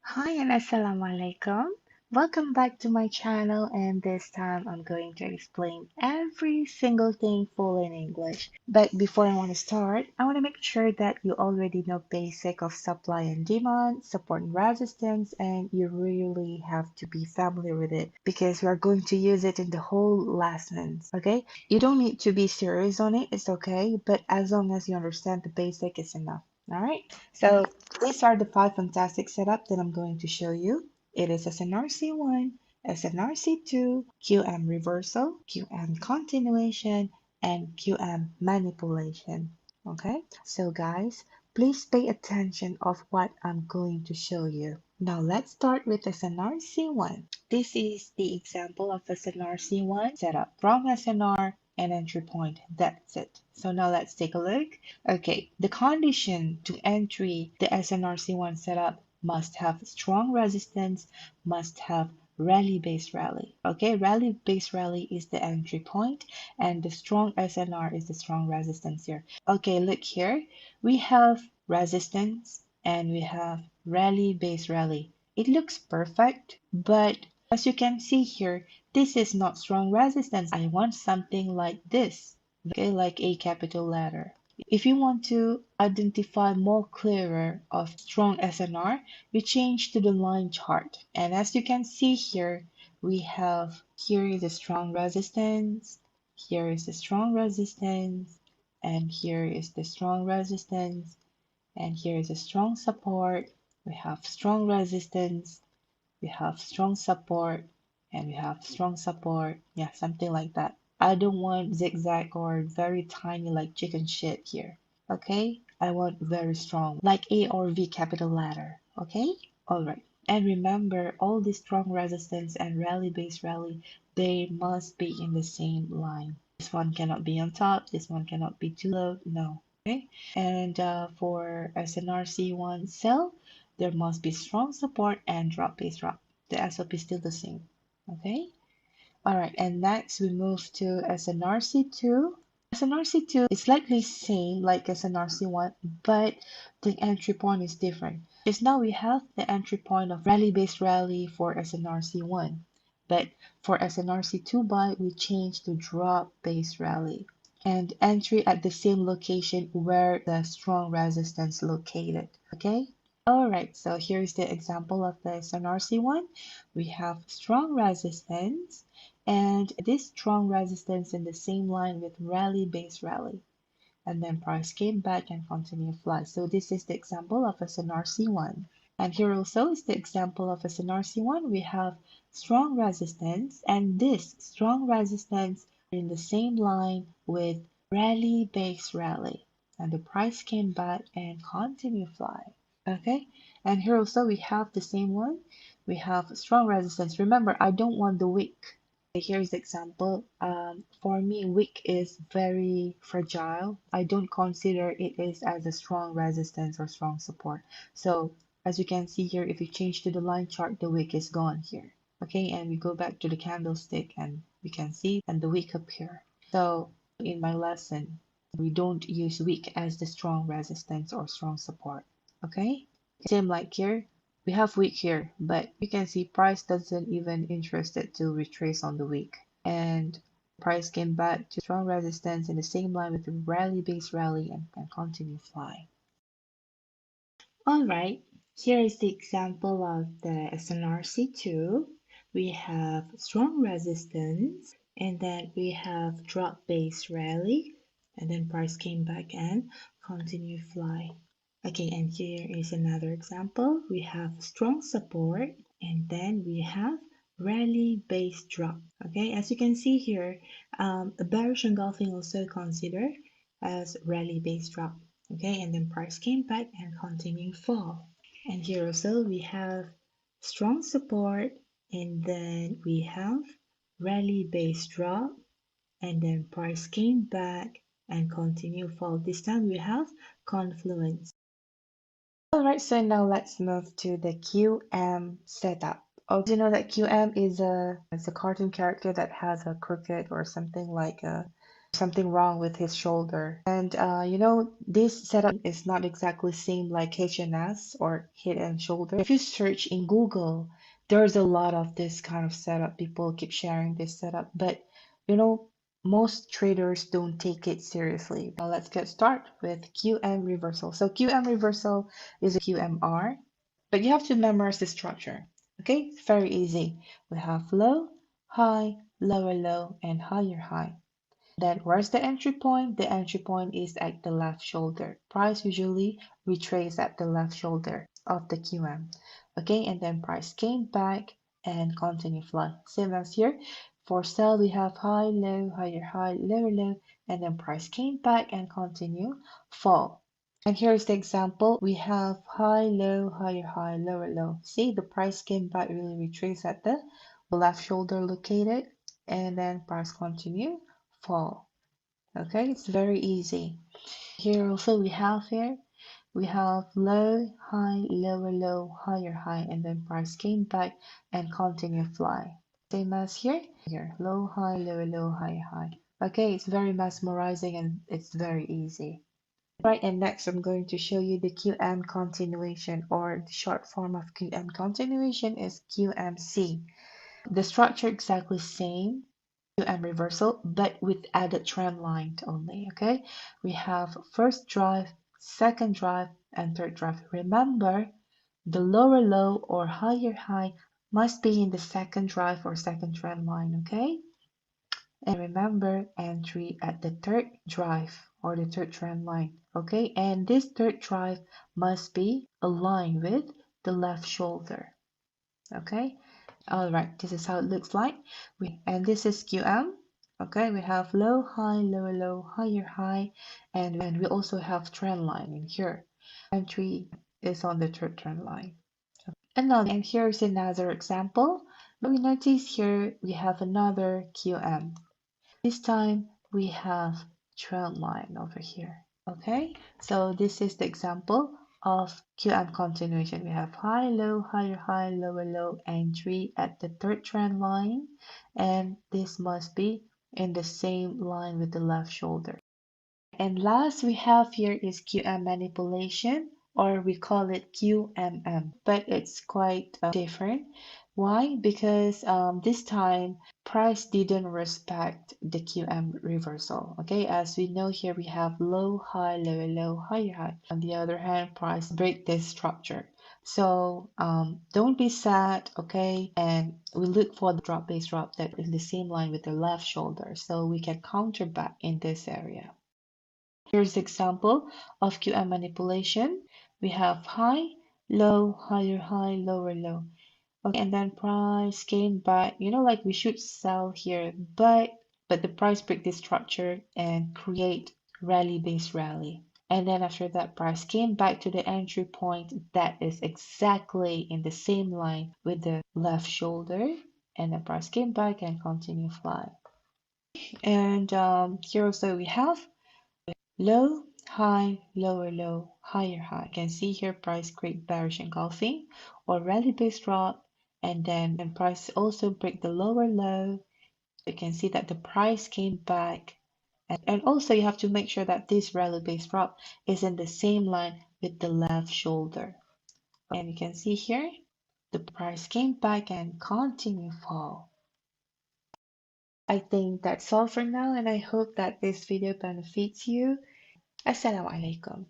Hi and assalamu alaikum. Welcome back to my channel, and this time I'm going to explain every single thing full in English. But before I want to start, I want to make sure that you already know basic of supply and demand, support and resistance, and you really have to be familiar with it because we are going to use it in the whole lessons, okay? You don't need to be serious on it, it's okay, but as long as you understand the basic is enough. All right, so these are the five fantastic setup that I'm going to show you. It is SNRC1, SNRC2, QM reversal, QM continuation, and QM manipulation. Okay, so guys, please pay attention of what I'm going to show you. Now let's start with SNRC1. This is the example of SNRC1 setup from SNR and entry point. That's it. So now let's take a look. Okay, the condition to entry the SNRC1 setup must have strong resistance, must have rally base rally. Okay, rally base rally is the entry point, and the strong SNR is the strong resistance here. Okay, look here. We have resistance and we have rally base rally. It looks perfect, but as you can see here, this is not strong resistance. I want something like this, okay, like a capital letter. If you want to identify more clearer of strong SNR, we change to the line chart. And as you can see here, we have here is a strong resistance, here is the strong resistance, and here is the strong resistance, and here is a strong support. We have strong resistance, we have strong support, and we have strong support. Yeah, something like that. I don't want zigzag or very tiny like chicken shit here. Okay? I want very strong, like A or V capital letter. Okay? Alright. And remember, all the strong resistance and rally base rally, they must be in the same line. This one cannot be on top, this one cannot be too low. No. Okay? And for SNRC1 cell, there must be strong support and drop base drop. The SOP is still the same. Okay? Alright, and next we move to SNRC2. SNRC2 is slightly same like SNRC1, but the entry point is different. Just now we have the entry point of rally based rally for SNRC1, but for SNRC2 buy we change to drop based rally and entry at the same location where the strong resistance located. Okay? Alright, so here's the example of the SNRC1. We have strong resistance and this strong resistance in the same line with rally base rally, and then price came back and continued flat. So this is the example of SNRC1. And here also is the example of SNRC1. We have strong resistance, and this strong resistance in the same line with rally base rally, and the price came back and continued fly. Okay, and here also we have the same one. We have strong resistance. Remember, I don't want the wick. Here's the example. For me, wick is very fragile. I don't consider it is as a strong resistance or strong support. So as you can see here, if you change to the line chart, the wick is gone here. Okay, and we go back to the candlestick and we can see and the wick appear. So in my lesson, we don't use wick as the strong resistance or strong support. Okay, same like here. We have wick here, but you can see price doesn't even interested to retrace on the wick. And price came back to strong resistance in the same line with the rally base rally and continue flying. Alright, here is the example of the SNRC2. We have strong resistance and then we have drop base rally and then price came back and continue fly. Okay, and here is another example. We have strong support and then we have rally base drop. Okay, as you can see here, a bearish engulfing also considered as rally base drop. Okay, and then price came back and continuing fall. And here also we have strong support and then we have rally base drop and then price came back and continue fall. This time we have confluence. Alright, so now let's move to the QM setup. Oh, you know that QM is a cartoon character that has a crooked or something like a something wrong with his shoulder. And this setup is not exactly same like HNS or head and shoulder. If you search in Google, there's a lot of this kind of setup. People keep sharing this setup, but you know, most traders don't take it seriously. Now let's get started with QM reversal. So QM reversal is a QMR, but you have to memorize the structure. Okay, it's very easy. We have low, high, lower low, and higher high. Then where's the entry point? The entry point is at the left shoulder. Price usually retrace at the left shoulder of the QM. Okay, and then price came back and continue fly. Same as here. For sell, we have high, low, higher high, lower low, and then price came back and continue fall. And here's the example. We have high, low, higher high, lower low. See, the price came back, really retrace at the left shoulder located, and then price continue fall. Okay, it's very easy. Here also we have low, high, lower low, higher high, and then price came back and continue fly. Same as here, low, high, lower low, higher high. Okay, it's very mesmerizing and it's very easy. Right, and next I'm going to show you the QM continuation, or the short form of QM continuation is QMC. The structure exactly same and reversal, but with added trend line only. Okay, we have first drive, second drive, and third drive. Remember, the lower low or higher high must be in the second drive or second trend line. Okay, and remember, entry at the third drive or the third trend line. Okay, and this third drive must be aligned with the left shoulder. Okay, all right, this is how it looks like. And this is QM. Okay, we have low, high, lower, low, higher, high, and we also have trend line in here. Entry is on the third trend line. And here's another example. We notice here we have another QM. This time we have trend line over here. Okay, so this is the example of QM continuation. We have high, low, higher, high, lower, low, entry at the third trend line, and this must be in the same line with the left shoulder. And last we have here is QM manipulation, or we call it QMM, but it's quite different. Why? Because this time price didn't respect the QM reversal. Okay, as we know here we have low, high, lower, low, higher, high. On the other hand, price break this structure. So don't be sad, okay? And we look for the drop base drop that is the same line with the left shoulder, so we can counter back in this area. Here's example of QM manipulation. We have high, low, higher high, lower low. Okay, and then price came back. Like we should sell here, but the price break this structure and create rally-based rally. And then after that, price came back to the entry point that is exactly in the same line with the left shoulder. And the price came back and continue fly. And here also we have low, high, lower low, higher high. You can see here price create bearish engulfing or rally based drop, and then price also break the lower low. You can see that the price came back, and also you have to make sure that this rally based drop is in the same line with the left shoulder. And you can see here the price came back and continue fall. I think that's all for now, and I hope that this video benefits you. Assalamu alaikum.